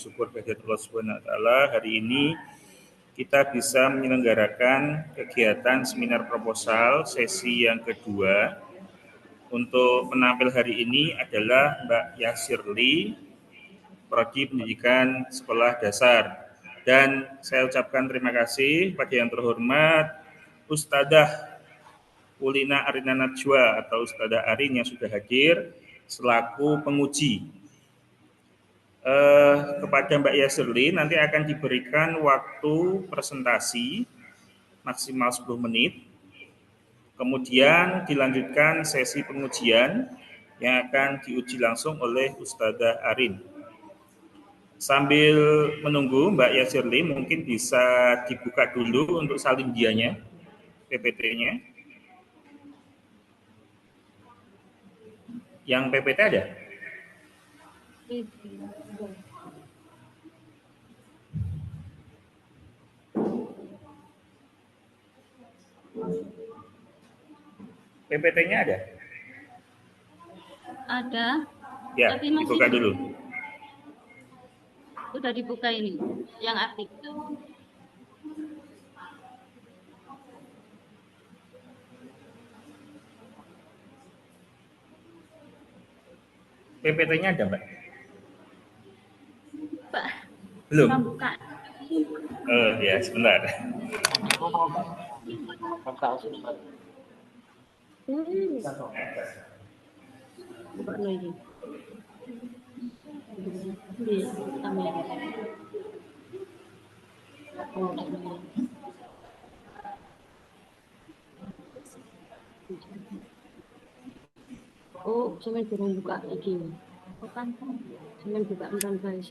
bersyukur kehadirat Allah Subhanahu wa taala, hari ini kita bisa menyelenggarakan kegiatan seminar proposal sesi yang kedua. Untuk penampil hari ini adalah Mbak Yasirli, Prodi Pendidikan Sekolah Dasar. Dan saya ucapkan terima kasih pada yang terhormat Ustadzah Ulina Arina Najwa atau Ustadzah Arin yang sudah hadir selaku penguji. Kepada Mbak Yasirli nanti akan diberikan waktu presentasi maksimal 10 menit. Kemudian dilanjutkan sesi pengujian yang akan diuji langsung oleh Ustadzah Arin. Sambil menunggu Mbak Yasirli mungkin bisa dibuka dulu untuk salindianya, PPT-nya. Yang PPT ada? PPT-nya ada? Ada. Ya, dibuka dulu. Udah dibuka ini, yang aktif. PPT-nya ada, Mbak? Pak, belum? Buka. Ya, sebentar. Buka lagi. Oh, saya belum buka lagi. Bukan, saya buka bukan guys.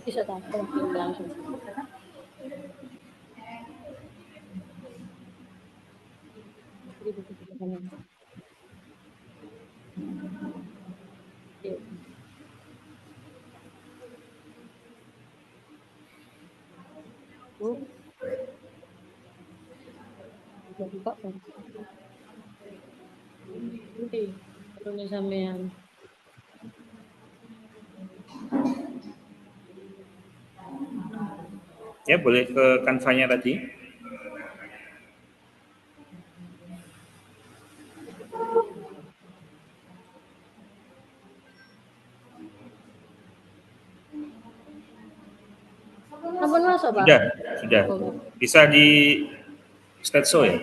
Bisa tahu langsung. Buka kan? Ini kalau sampean. Ya, boleh ke kanvanya tadi. Sudah. Bisa di slideshow ya?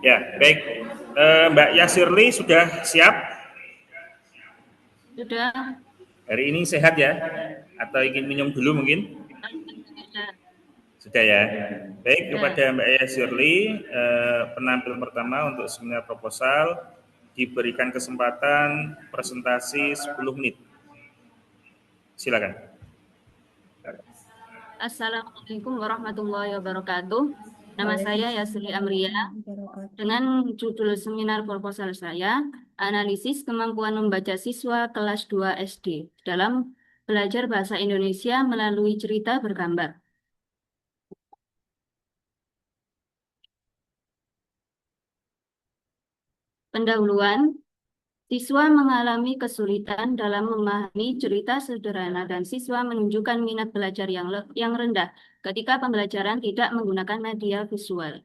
Ya, baik. Mbak Yasirli sudah siap? Sudah. Hari ini sehat ya? Atau ingin minum dulu mungkin? Sudah ya. Baik, kepada Mbak Yasirli, penampil pertama untuk seminar proposal diberikan kesempatan presentasi 10 menit. Silakan. Assalamualaikum warahmatullahi wabarakatuh. Nama saya Yasri Amria. Dengan judul seminar proposal saya, analisis kemampuan membaca siswa kelas 2 SD dalam belajar bahasa Indonesia melalui cerita bergambar. Pendahuluan, siswa mengalami kesulitan dalam memahami cerita sederhana dan siswa menunjukkan minat belajar yang rendah ketika pembelajaran tidak menggunakan media visual.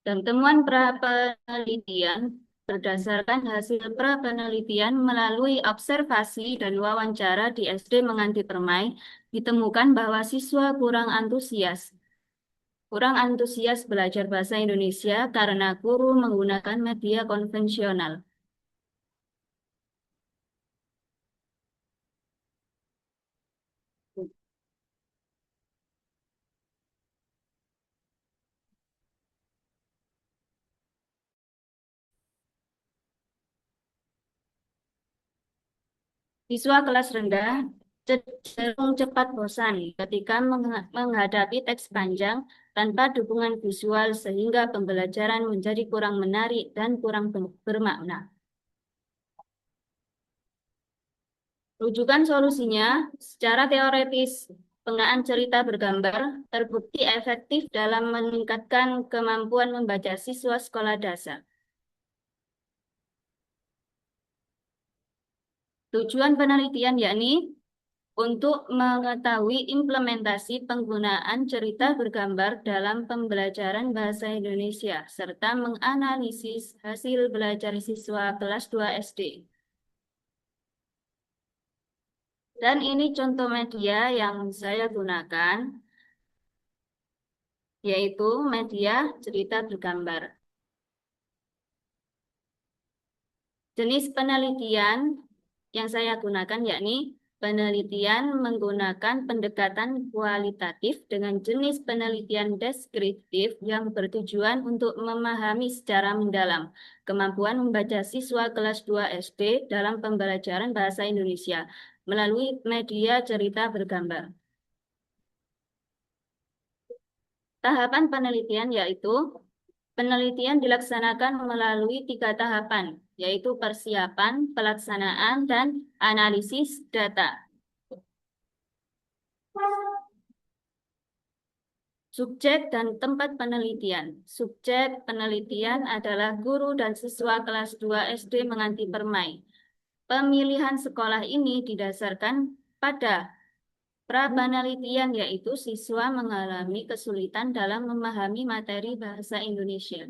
Dan temuan pra-penelitian berdasarkan hasil pra-penelitian melalui observasi dan wawancara di SD Menganti Permai, ditemukan bahwa siswa kurang antusias belajar bahasa Indonesia karena guru menggunakan media konvensional. Siswa kelas rendah cenderung cepat bosan ketika menghadapi teks panjang tanpa dukungan visual sehingga pembelajaran menjadi kurang menarik dan kurang bermakna. Rujukan solusinya, secara teoretis, penggunaan cerita bergambar terbukti efektif dalam meningkatkan kemampuan membaca siswa sekolah dasar. Tujuan penelitian yakni untuk mengetahui implementasi penggunaan cerita bergambar dalam pembelajaran bahasa Indonesia, serta menganalisis hasil belajar siswa kelas 2 SD. Dan ini contoh media yang saya gunakan, yaitu media cerita bergambar. Jenis penelitian yang saya gunakan yakni penelitian menggunakan pendekatan kualitatif dengan jenis penelitian deskriptif yang bertujuan untuk memahami secara mendalam kemampuan membaca siswa kelas 2 SD dalam pembelajaran bahasa Indonesia melalui media cerita bergambar. Tahapan penelitian yaitu penelitian dilaksanakan melalui 3 tahapan, yaitu persiapan, pelaksanaan, dan analisis data. Subjek dan tempat penelitian. Subjek penelitian adalah guru dan siswa kelas 2 SD menganti permai. Pemilihan sekolah ini didasarkan pada pra-penelitian, yaitu siswa mengalami kesulitan dalam memahami materi bahasa Indonesia.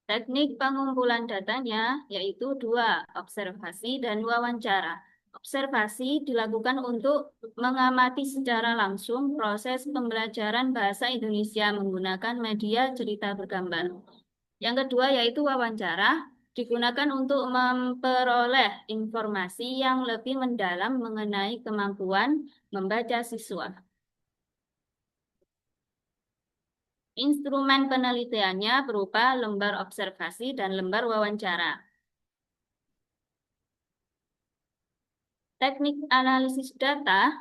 Teknik pengumpulan datanya yaitu 2, observasi dan wawancara. Observasi dilakukan untuk mengamati secara langsung proses pembelajaran bahasa Indonesia menggunakan media cerita bergambar. Yang kedua yaitu wawancara, digunakan untuk memperoleh informasi yang lebih mendalam mengenai kemampuan membaca siswa. Instrumen penelitiannya berupa lembar observasi dan lembar wawancara. Teknik analisis data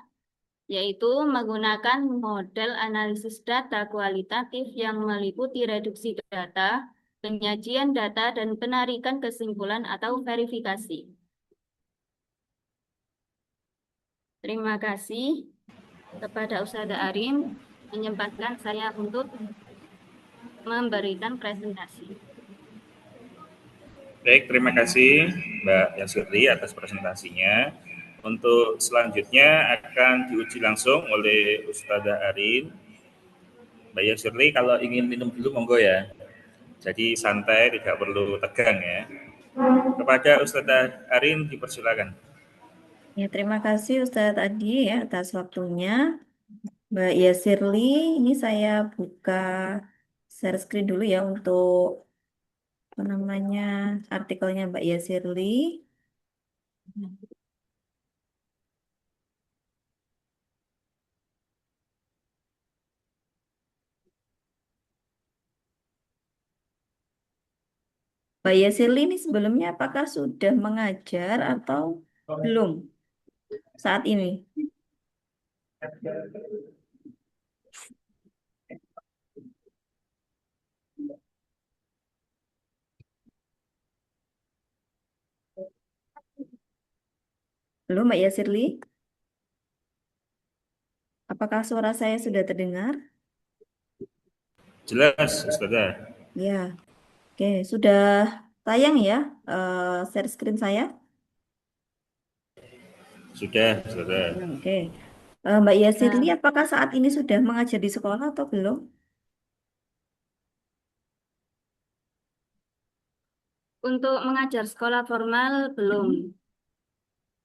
yaitu menggunakan model analisis data kualitatif yang meliputi reduksi data, penyajian data, dan penarikan kesimpulan atau verifikasi. Terima kasih kepada Ustazah Arim menyempatkan saya untuk memberikan presentasi. Baik, terima kasih Mbak Yasirli atas presentasinya. Untuk selanjutnya akan diuji langsung oleh Ustazah Arin. Mbak Yasirli kalau ingin minum dulu monggo ya. Jadi santai, tidak perlu tegang ya. Kepada Ustazah Arin dipersilakan. Ya, terima kasih Ustadz Adi ya atas waktunya. Mbak Yasirli, ini saya buka share screen dulu ya untuk apa namanya artikelnya Mbak Yasirli. Mbak Yasirli ini sebelumnya apakah sudah mengajar atau belum saat ini? Belum Mbak Yasirli? Apakah suara saya sudah terdengar? Jelas, Ustazah. Ya, oke, sudah tayang ya share screen saya? Sudah, Ustazah. Oke. Mbak Yasirli, apakah saat ini sudah mengajar di sekolah atau belum? Untuk mengajar sekolah formal belum.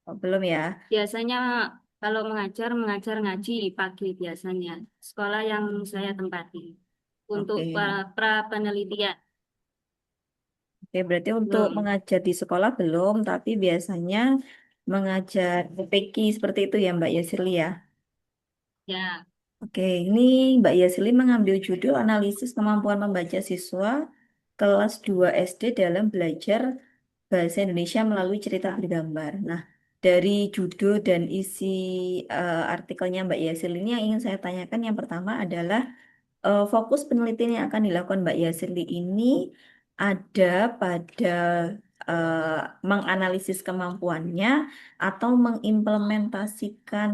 Oh, belum ya. Biasanya kalau mengajar ngaji pagi biasanya. Sekolah yang saya tempati. Untuk Oke. pra penelitian Oke, berarti untuk belum. mengajar di sekolah belum, tapi biasanya mengajar PPK seperti itu ya Mbak Yasirli ya. Ya, Oke, ini Mbak Yasirli mengambil judul analisis kemampuan membaca siswa kelas 2 SD dalam belajar bahasa Indonesia melalui cerita bergambar. Nah, dari judul dan isi artikelnya Mbak Yasil ini yang ingin saya tanyakan yang pertama adalah fokus penelitian yang akan dilakukan Mbak Yasil ini ada pada eh, menganalisis kemampuannya atau mengimplementasikan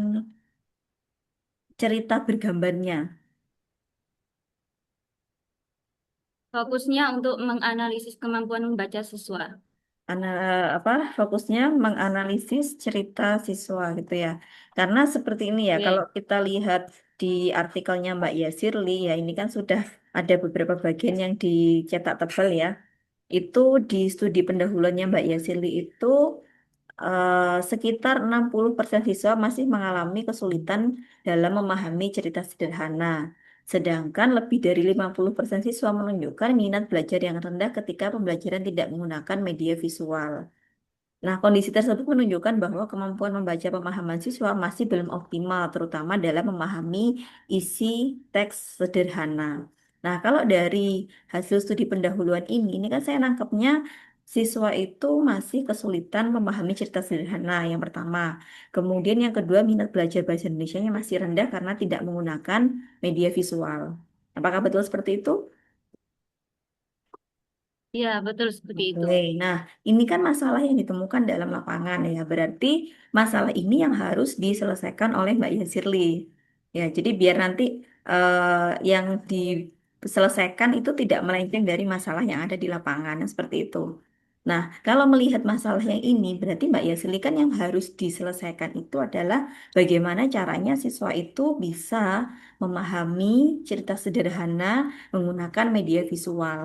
cerita bergambarnya. Fokusnya untuk menganalisis kemampuan membaca siswa. Apa fokusnya menganalisis cerita siswa gitu ya. Karena seperti ini ya, kalau Oke. kita lihat di artikelnya Mbak Yasirli ya, ini kan sudah ada beberapa bagian yang dicetak tebal ya. Itu di studi pendahuluannya Mbak Yasirli itu sekitar 60% siswa masih mengalami kesulitan dalam memahami cerita sederhana. Sedangkan lebih dari 50% siswa menunjukkan minat belajar yang rendah ketika pembelajaran tidak menggunakan media visual. Nah, kondisi tersebut menunjukkan bahwa kemampuan membaca pemahaman siswa masih belum optimal, terutama dalam memahami isi teks sederhana. Nah, kalau dari hasil studi pendahuluan ini kan saya nangkepnya siswa itu masih kesulitan memahami cerita sederhana yang pertama. Kemudian yang kedua, minat belajar bahasa Indonesia masih rendah karena tidak menggunakan media visual. Apakah betul seperti itu? Iya, betul seperti itu. Oke, nah ini kan masalah yang ditemukan dalam lapangan ya. Berarti masalah ini yang harus diselesaikan oleh Mbak Yasirli. Ya, jadi biar nanti yang diselesaikan itu tidak melenceng dari masalah yang ada di lapangan, seperti itu. Nah, kalau melihat masalah yang ini, berarti Mbak Yasirli kan yang harus diselesaikan itu adalah bagaimana caranya siswa itu bisa memahami cerita sederhana menggunakan media visual.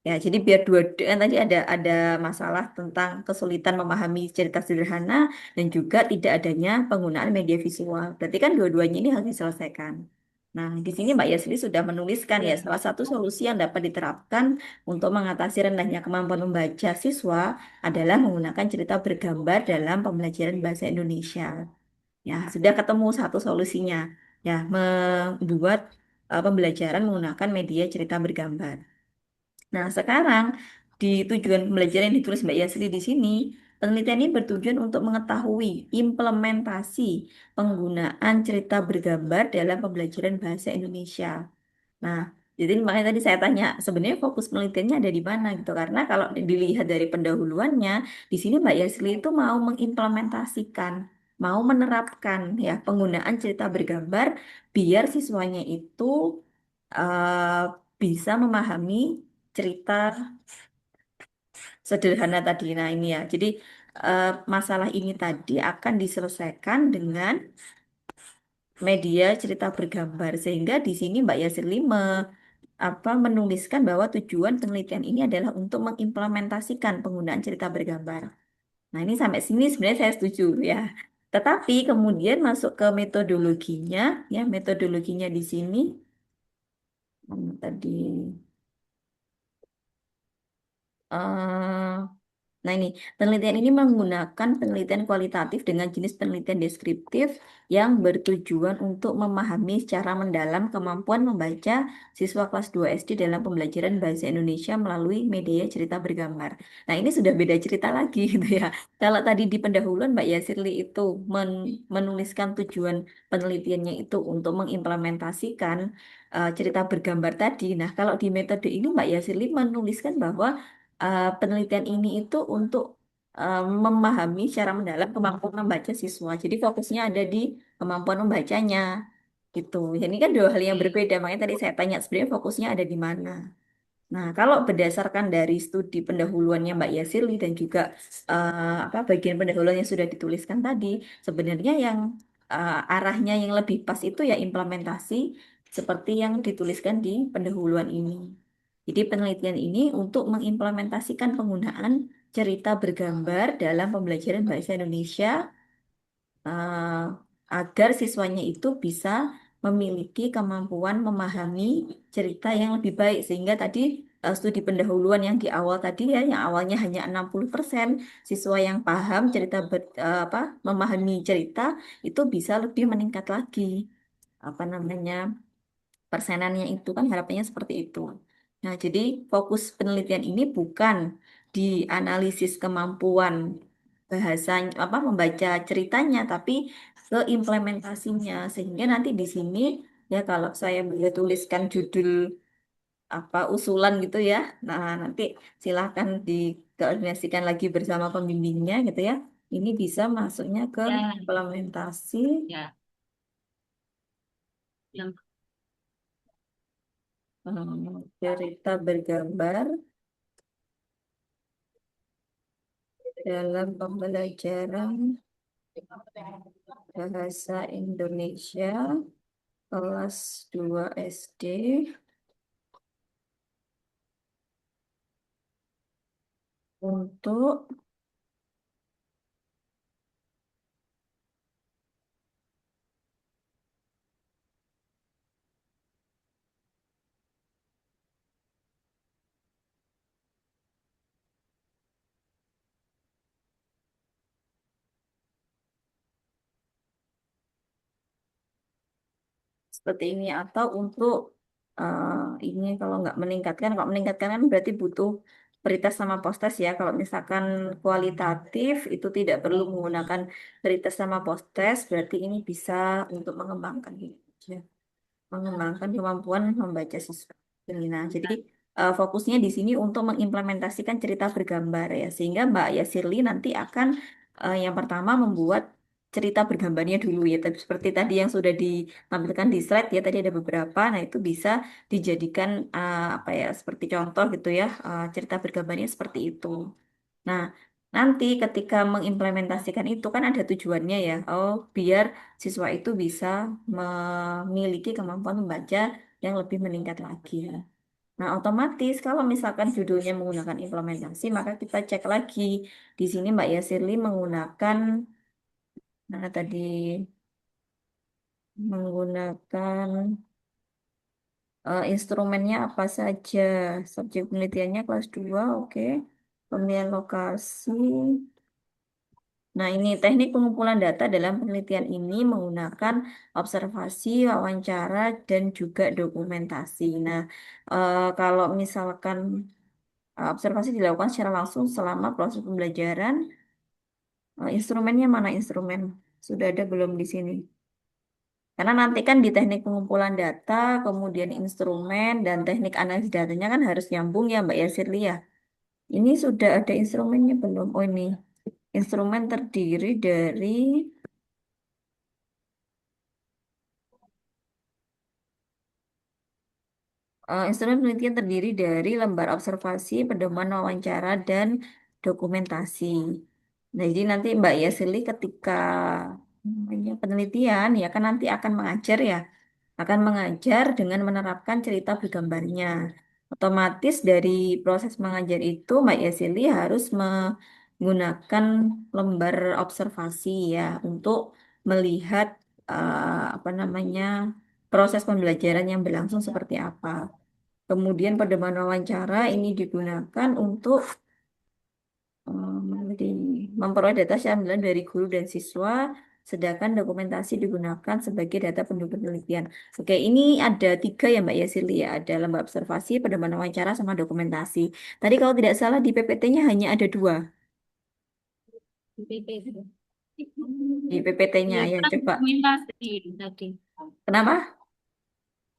Ya, jadi biar kan tadi ada masalah tentang kesulitan memahami cerita sederhana dan juga tidak adanya penggunaan media visual. Berarti kan dua-duanya ini harus diselesaikan. Nah, di sini Mbak Yasli sudah menuliskan ya Ya. salah satu solusi yang dapat diterapkan untuk mengatasi rendahnya kemampuan membaca siswa adalah menggunakan cerita bergambar dalam pembelajaran bahasa Indonesia. Ya, sudah ketemu satu solusinya. Ya, membuat pembelajaran menggunakan media cerita bergambar. Nah, sekarang di tujuan pembelajaran yang ditulis Mbak Yasri di sini, penelitian ini bertujuan untuk mengetahui implementasi penggunaan cerita bergambar dalam pembelajaran bahasa Indonesia. Nah, jadi makanya tadi saya tanya, sebenarnya fokus penelitiannya ada di mana gitu. Karena kalau dilihat dari pendahuluannya, di sini Mbak Yasli itu mau mengimplementasikan, mau menerapkan ya penggunaan cerita bergambar biar siswanya itu eh, bisa memahami cerita sederhana tadi. Nah, ini ya. Jadi masalah ini tadi akan diselesaikan dengan media cerita bergambar sehingga di sini Mbak Yasir Lima menuliskan bahwa tujuan penelitian ini adalah untuk mengimplementasikan penggunaan cerita bergambar. Nah, ini sampai sini sebenarnya saya setuju ya. Tetapi kemudian masuk ke metodologinya, ya metodologinya di sini tadi. eh, Nah ini, penelitian ini menggunakan penelitian kualitatif dengan jenis penelitian deskriptif yang bertujuan untuk memahami secara mendalam kemampuan membaca siswa kelas 2 SD dalam pembelajaran bahasa Indonesia melalui media cerita bergambar. Nah ini sudah beda cerita lagi gitu ya. Kalau tadi di pendahuluan Mbak Yasirli itu menuliskan tujuan penelitiannya itu untuk mengimplementasikan cerita bergambar tadi. Nah kalau di metode ini Mbak Yasirli menuliskan bahwa penelitian ini itu untuk memahami secara mendalam kemampuan membaca siswa. Jadi fokusnya ada di kemampuan membacanya gitu. Ini kan dua hal yang Oke. berbeda. Makanya tadi saya tanya sebenarnya fokusnya ada di mana. Nah, kalau berdasarkan dari studi pendahuluannya Mbak Yasirli dan juga bagian pendahuluan yang sudah dituliskan tadi, sebenarnya yang arahnya yang lebih pas itu ya implementasi seperti yang dituliskan di pendahuluan ini. Jadi penelitian ini untuk mengimplementasikan penggunaan cerita bergambar dalam pembelajaran bahasa Indonesia eh, agar siswanya itu bisa memiliki kemampuan memahami cerita yang lebih baik sehingga tadi studi pendahuluan yang di awal tadi ya yang awalnya hanya 60% siswa yang paham memahami cerita itu bisa lebih meningkat lagi apa namanya persenannya itu kan harapannya seperti itu. Nah, jadi fokus penelitian ini bukan dianalisis kemampuan bahasanya apa membaca ceritanya, tapi ke implementasinya. Sehingga nanti di sini ya kalau saya boleh tuliskan judul apa usulan gitu ya. Nah, nanti silahkan dikoordinasikan lagi bersama pembimbingnya gitu ya. Ini bisa masuknya ke Ya, implementasi ya. Yang cerita bergambar dalam pembelajaran bahasa Indonesia kelas 2 SD untuk seperti ini atau untuk eh, ini kalau meningkatkan kan berarti butuh perites sama postes ya. Kalau misalkan kualitatif itu tidak perlu menggunakan perites sama postes, berarti ini bisa untuk mengembangkan gitu ya. Mengembangkan kemampuan membaca siswa. Nah, jadi fokusnya di sini untuk mengimplementasikan cerita bergambar ya, sehingga Mbak Yasirli nanti akan yang pertama membuat cerita bergambarnya dulu ya, tapi seperti tadi yang sudah ditampilkan di slide ya, tadi ada beberapa, nah itu bisa dijadikan apa ya, seperti contoh gitu ya, cerita bergambarnya seperti itu. Nah, nanti ketika mengimplementasikan itu kan ada tujuannya ya. Oh, biar siswa itu bisa memiliki kemampuan membaca yang lebih meningkat lagi ya. Nah, otomatis kalau misalkan judulnya menggunakan implementasi, maka kita cek lagi. Di sini Mbak Yasirli menggunakan mana tadi menggunakan instrumennya apa saja. Subjek penelitiannya kelas 2, oke. Pemilihan lokasi. Nah, ini teknik pengumpulan data dalam penelitian ini menggunakan observasi, wawancara, dan juga dokumentasi. Nah, kalau misalkan observasi dilakukan secara langsung selama proses pembelajaran, instrumennya mana instrumen? Sudah ada belum di sini? Karena nanti kan di teknik pengumpulan data, kemudian instrumen, dan teknik analisis datanya kan harus nyambung ya Mbak Yasirli ya. Ini sudah ada instrumennya belum? Oh ini, instrumen terdiri dari instrumen penelitian terdiri dari lembar observasi, pedoman wawancara, dan dokumentasi. Nah, jadi nanti Mbak Yasili ketika namanya penelitian ya kan nanti akan mengajar ya, akan mengajar dengan menerapkan cerita bergambarnya. Otomatis dari proses mengajar itu Mbak Yasili harus menggunakan lembar observasi ya untuk melihat apa namanya proses pembelajaran yang berlangsung seperti apa. Kemudian pedoman wawancara ini digunakan untuk memperoleh data secara mendalam dari guru dan siswa, sedangkan dokumentasi digunakan sebagai data pendukung penelitian. Oke, ini ada tiga ya Mbak Yasili ya, ada lembar observasi, pedoman wawancara, sama dokumentasi. Tadi kalau tidak salah di PPT-nya hanya ada dua. PPT. Di PPT-nya Ya, ya, kurang coba. dokumentasi tadi. Kenapa?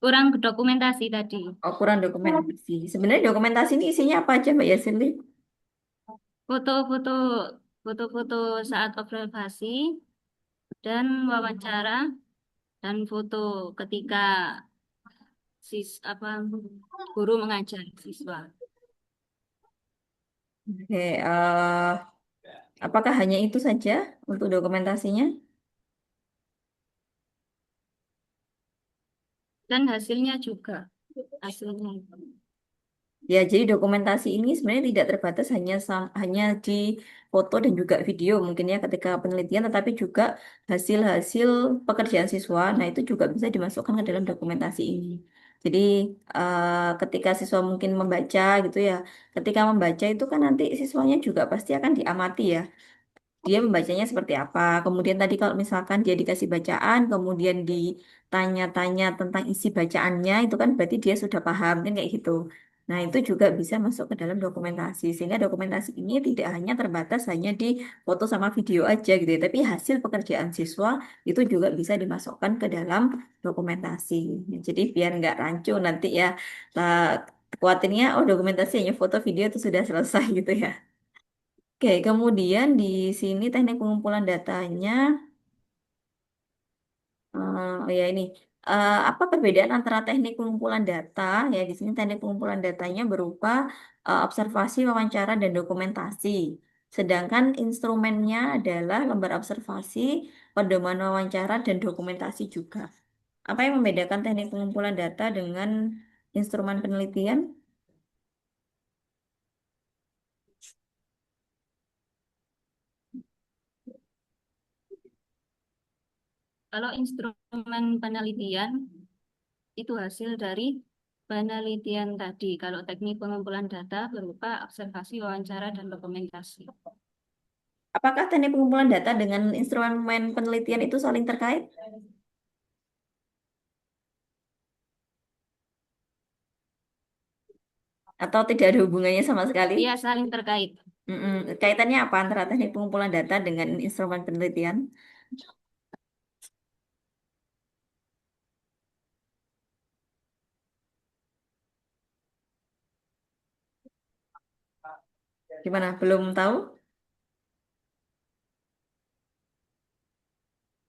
Kurang dokumentasi tadi. Oh, kurang dokumentasi. Sebenarnya dokumentasi ini isinya apa aja Mbak Yasili? Foto-foto, foto-foto saat observasi dan wawancara dan foto ketika apa guru mengajar siswa. Oke, apakah hanya itu saja untuk dokumentasinya? Dan hasilnya juga. Hasilnya. Ya, jadi dokumentasi ini sebenarnya tidak terbatas hanya di foto dan juga video mungkin ya ketika penelitian, tetapi juga hasil-hasil pekerjaan siswa. Nah, itu juga bisa dimasukkan ke dalam dokumentasi ini. Jadi, ketika siswa mungkin membaca gitu ya, ketika membaca itu kan nanti siswanya juga pasti akan diamati ya. Dia membacanya seperti apa. Kemudian tadi kalau misalkan dia dikasih bacaan, kemudian ditanya-tanya tentang isi bacaannya, itu kan berarti dia sudah paham kan kayak gitu. Nah, itu juga bisa masuk ke dalam dokumentasi. Sehingga dokumentasi ini tidak hanya terbatas hanya di foto sama video aja gitu ya, tapi hasil pekerjaan siswa itu juga bisa dimasukkan ke dalam dokumentasi. Nah, jadi biar nggak rancu nanti ya, lah, khawatirnya oh dokumentasi hanya foto video itu sudah selesai gitu ya. Oke, kemudian di sini teknik pengumpulan datanya. Oh ya ini apa perbedaan antara teknik pengumpulan data ya di sini teknik pengumpulan datanya berupa observasi, wawancara dan dokumentasi. Sedangkan instrumennya adalah lembar observasi, pedoman wawancara dan dokumentasi juga. Apa yang membedakan teknik pengumpulan data dengan instrumen penelitian? Kalau instrumen penelitian itu hasil dari penelitian tadi. Kalau teknik pengumpulan data berupa observasi, wawancara, dan dokumentasi. Apakah teknik pengumpulan data dengan instrumen penelitian itu saling terkait atau tidak ada hubungannya sama sekali? Iya, saling terkait. Kaitannya apa antara teknik pengumpulan data dengan instrumen penelitian? Gimana? Belum tahu?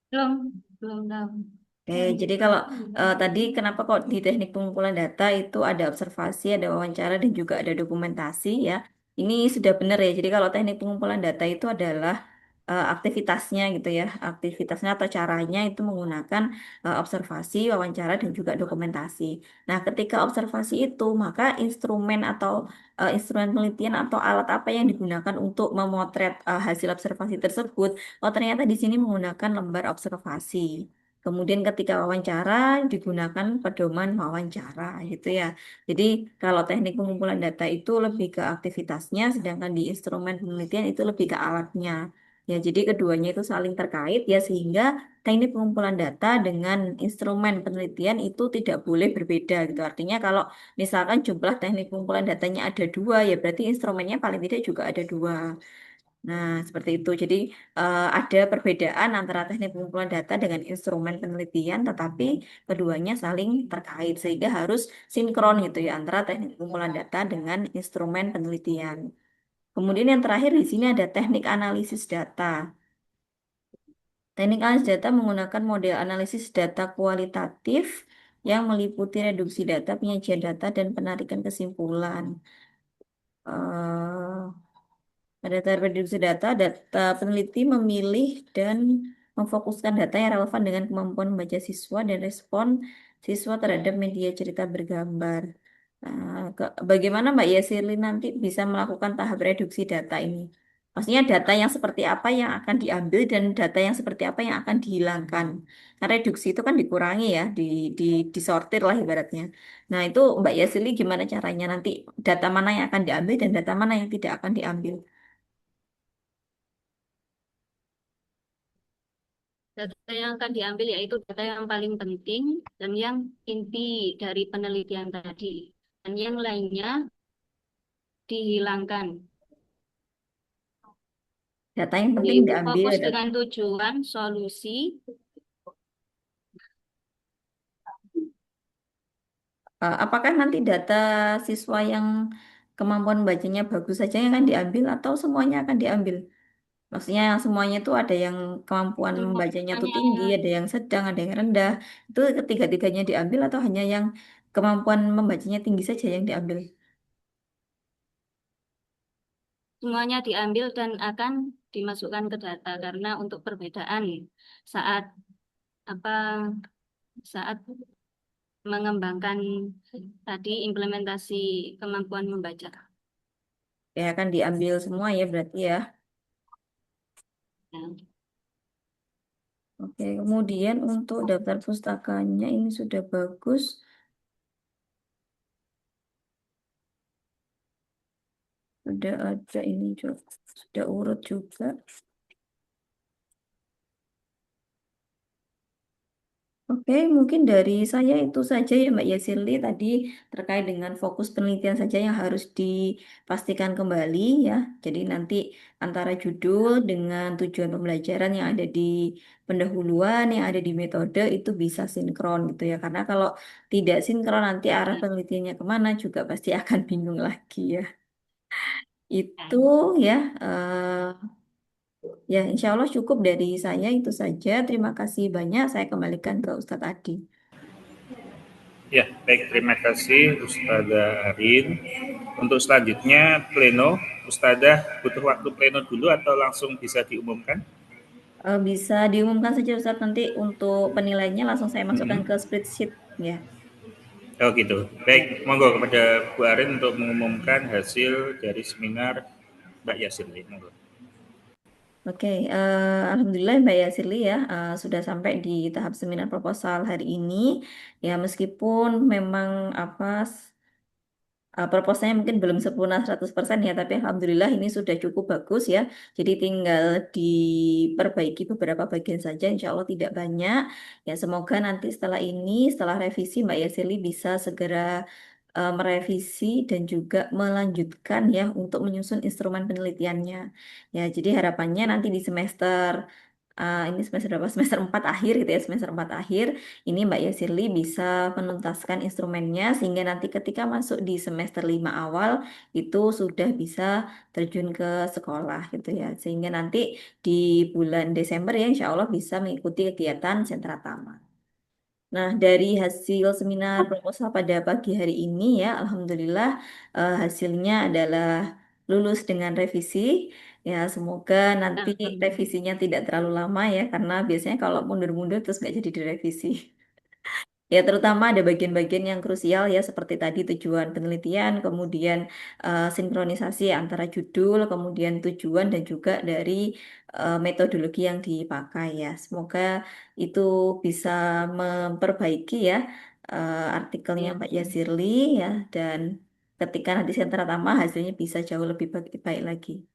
Belum, belum tahu. Oke, jadi kalau tadi kenapa kok di teknik pengumpulan data itu ada observasi, ada wawancara, dan juga ada dokumentasi ya. Ini sudah benar ya. Jadi kalau teknik pengumpulan data itu adalah aktivitasnya gitu ya. Aktivitasnya atau caranya itu menggunakan observasi, wawancara, dan juga dokumentasi. Nah, ketika observasi itu, maka instrumen atau instrumen penelitian atau alat apa yang digunakan untuk memotret hasil observasi tersebut, oh ternyata di sini menggunakan lembar observasi. Kemudian ketika wawancara digunakan pedoman wawancara gitu ya. Jadi kalau teknik pengumpulan data itu lebih ke aktivitasnya, sedangkan di instrumen penelitian itu lebih ke alatnya. Ya, jadi keduanya itu saling terkait ya sehingga teknik pengumpulan data dengan instrumen penelitian itu tidak boleh berbeda gitu. Artinya kalau misalkan jumlah teknik pengumpulan datanya ada dua ya berarti instrumennya paling tidak juga ada dua. Nah, seperti itu. Jadi ada perbedaan antara teknik pengumpulan data dengan instrumen penelitian, tetapi keduanya saling terkait sehingga harus sinkron gitu ya antara teknik pengumpulan data dengan instrumen penelitian. Kemudian yang terakhir di sini ada teknik analisis data. Teknik analisis data menggunakan model analisis data kualitatif yang meliputi reduksi data, penyajian data, dan penarikan kesimpulan. Eh, Pada tahap reduksi data, data peneliti memilih dan memfokuskan data yang relevan dengan kemampuan membaca siswa dan respon siswa terhadap media cerita bergambar. Bagaimana Mbak Yasirli nanti bisa melakukan tahap reduksi data ini? Maksudnya data yang seperti apa yang akan diambil dan data yang seperti apa yang akan dihilangkan. Nah, reduksi itu kan dikurangi ya, di disortir lah ibaratnya. Nah, itu Mbak Yasirli gimana caranya nanti data mana yang akan diambil dan data mana yang tidak akan diambil? Data yang akan diambil yaitu data yang paling penting dan yang inti dari penelitian tadi. Dan yang lainnya dihilangkan. Data yang penting Yaitu diambil. fokus dengan tujuan, solusi. Apakah nanti data siswa yang kemampuan bacanya bagus saja yang akan diambil atau semuanya akan diambil? Maksudnya yang semuanya itu ada yang kemampuan membacanya itu Semuanya tinggi, ada yang sedang, ada yang rendah. Itu ketiga-tiganya diambil atau hanya yang kemampuan membacanya tinggi saja yang diambil? semuanya diambil dan akan dimasukkan ke data karena untuk perbedaan saat apa saat mengembangkan tadi implementasi kemampuan membaca. Ya akan diambil semua ya berarti ya. Nah, Oke, kemudian untuk daftar pustakanya ini sudah bagus. Sudah ada ini juga, sudah urut juga. Oke, mungkin dari saya itu saja ya Mbak Yasirli tadi terkait dengan fokus penelitian saja yang harus dipastikan kembali ya. Jadi nanti antara judul dengan tujuan pembelajaran yang ada di pendahuluan, yang ada di metode itu bisa sinkron gitu ya. Karena kalau tidak sinkron nanti arah penelitiannya kemana juga pasti akan bingung lagi ya. Itu ya, ya insya Allah cukup dari saya itu saja. Terima kasih banyak. Saya kembalikan ke Ustadz Adi. Ya, baik, terima kasih Ustazah Arin. Untuk selanjutnya pleno, Ustazah butuh waktu pleno dulu atau langsung bisa diumumkan? Bisa diumumkan saja Ustadz nanti untuk penilaiannya langsung saya masukkan ke Mm-mm. spreadsheet ya. Oh gitu. Baik, monggo kepada Bu Arin untuk mengumumkan hasil dari seminar Mbak Yasir. Monggo. Oke, Alhamdulillah Mbak Yasirli ya sudah sampai di tahap seminar proposal hari ini. Ya meskipun memang apa proposalnya mungkin belum sempurna 100% ya, tapi Alhamdulillah ini sudah cukup bagus ya. Jadi tinggal diperbaiki beberapa bagian saja, insya Allah tidak banyak. Ya semoga nanti setelah ini, setelah revisi Mbak Yasili bisa segera merevisi dan juga melanjutkan ya untuk menyusun instrumen penelitiannya. Ya, jadi harapannya nanti di semester ini semester berapa? Semester 4 akhir gitu ya, semester 4 akhir ini Mbak Yasirli bisa menuntaskan instrumennya sehingga nanti ketika masuk di semester 5 awal itu sudah bisa terjun ke sekolah gitu ya. Sehingga nanti di bulan Desember ya insya Allah bisa mengikuti kegiatan sentra taman. Nah, dari hasil seminar proposal pada pagi hari ini ya, Alhamdulillah hasilnya adalah lulus dengan revisi. Ya, semoga nanti revisinya tidak terlalu lama ya, karena biasanya kalau mundur-mundur terus nggak jadi direvisi. Ya, terutama ada bagian-bagian yang krusial ya, seperti tadi tujuan penelitian, kemudian sinkronisasi antara judul, kemudian tujuan dan juga dari metodologi yang dipakai ya. Semoga itu bisa memperbaiki ya artikelnya Mbak Yasirli ya, dan ketika nanti sentra tambah hasilnya bisa jauh lebih baik lagi.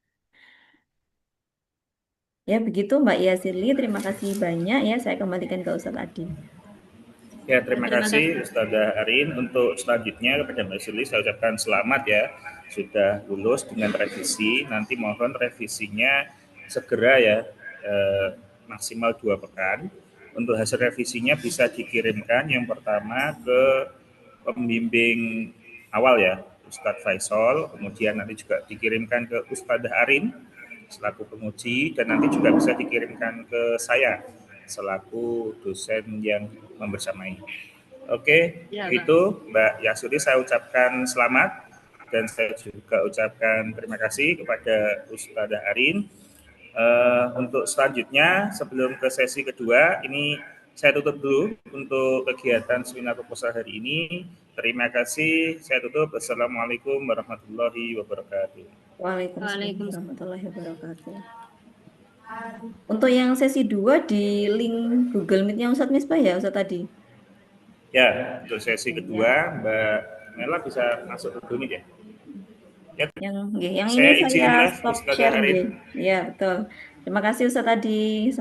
Ya, begitu Mbak Yasirli. Terima kasih banyak ya. Saya kembalikan ke Ustadz Adi. Ya, terima Terima kasih. kasih Ustazah Arin. Untuk selanjutnya kepada Mbak Sili saya ucapkan selamat ya. Sudah lulus dengan revisi. Nanti mohon revisinya segera ya, maksimal 2 pekan. Untuk hasil revisinya bisa dikirimkan yang pertama ke pembimbing awal ya, Ustadz Faisal. Kemudian nanti juga dikirimkan ke Ustazah Arin selaku penguji dan nanti juga bisa dikirimkan ke saya selaku dosen yang membersamai. Oke, Ya, Bang. itu Mbak Yasuri saya ucapkan selamat dan saya juga ucapkan terima kasih kepada Ustazah Arin. Untuk selanjutnya sebelum ke sesi kedua ini saya tutup dulu untuk kegiatan seminar proposal hari ini. Terima kasih. Saya tutup. Assalamualaikum warahmatullahi wabarakatuh. Waalaikumsalam Waalaikumsalam. warahmatullahi wabarakatuh. Untuk yang sesi 2 di link Google Meet-nya Ustadz Misbah ya Ustadz tadi. Ya, untuk sesi Ya. kedua Mbak Mela bisa masuk ke Google Meet ya. Ya, Yang ini saya saya izin live stop Ustazah share Arin. nggih. Ya, betul. Terima kasih Ustadz tadi.